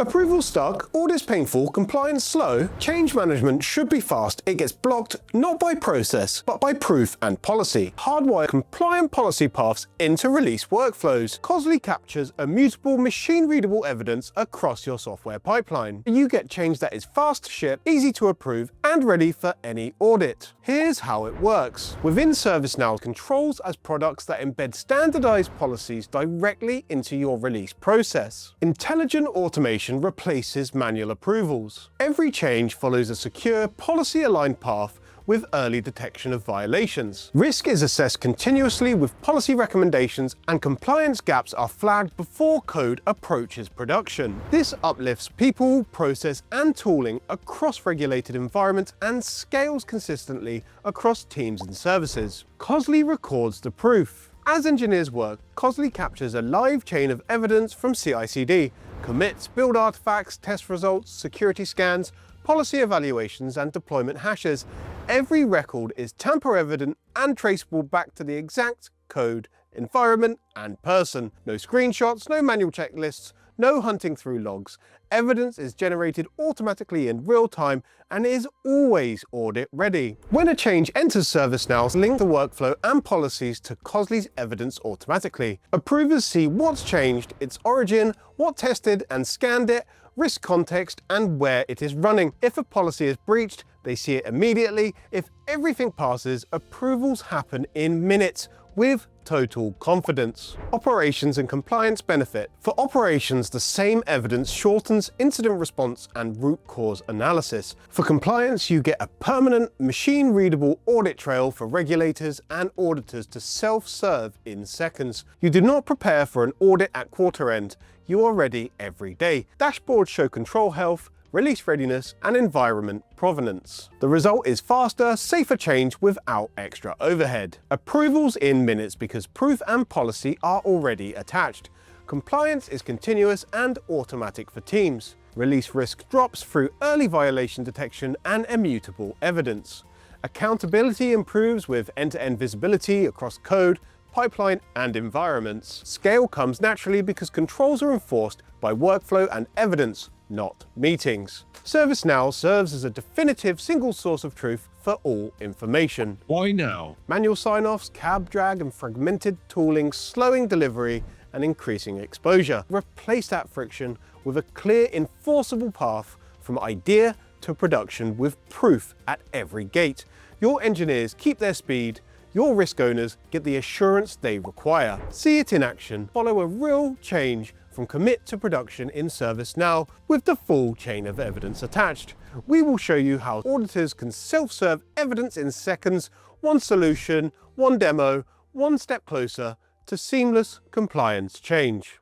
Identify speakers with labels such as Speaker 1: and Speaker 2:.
Speaker 1: Approval stuck, audits painful, compliance slow. Change management should be fast. It gets blocked not by process, but by proof and policy. Hardwire compliant policy paths into release workflows. Cosley captures immutable machine-readable evidence across your software pipeline. You get change that is fast to ship, easy to approve, and ready for any audit. Here's how it works. Within ServiceNow, controls as products that embed standardized policies directly into your release process. Intelligent automation replaces manual approvals. Every change follows a secure, policy-aligned path with early detection of violations. Risk is assessed continuously with policy recommendations, and compliance gaps are flagged before code approaches production. This uplifts people, process, and tooling across regulated environments and scales consistently across teams and services. Cosley records the proof. As engineers work, Cosley captures a live chain of evidence from CI/CD, commits, build artifacts, test results, security scans, policy evaluations, and deployment hashes. Every record is tamper-evident and traceable back to the exact code, environment, and person. No screenshots, no manual checklists, no hunting through logs. Evidence is generated automatically in real time and is always audit ready. When a change enters ServiceNow, link the workflow and policies to Cosley's evidence automatically. Approvers see what's changed, its origin, what tested and scanned it, risk context, and where it is running. If a policy is breached, they see it immediately. If everything passes, approvals happen in minutes with total confidence. Operations and compliance benefit. For operations, the same evidence shortens incident response and root cause analysis. For compliance, you get a permanent machine-readable audit trail for regulators and auditors to self-serve in seconds. You do not prepare for an audit at quarter end. You are ready every day. Dashboards show control health, release readiness, and environment provenance. The result is faster, safer change without extra overhead. Approvals in minutes because proof and policy are already attached. Compliance is continuous and automatic for teams. Release risk drops through early violation detection and immutable evidence. Accountability improves with end-to-end visibility across code, pipeline, and environments. Scale comes naturally because controls are enforced by workflow and evidence, not meetings. ServiceNow serves as a definitive single source of truth for all information.
Speaker 2: Why now?
Speaker 1: Manual sign-offs, cab drag, and fragmented tooling slowing delivery and increasing exposure. Replace that friction with a clear, enforceable path from idea to production with proof at every gate. Your engineers keep their speed, your risk owners get the assurance they require. See it in action. Follow a real change from commit to production in ServiceNow with the full chain of evidence attached. We will show you how auditors can self-serve evidence in seconds, one solution, one demo, one step closer to seamless compliance change.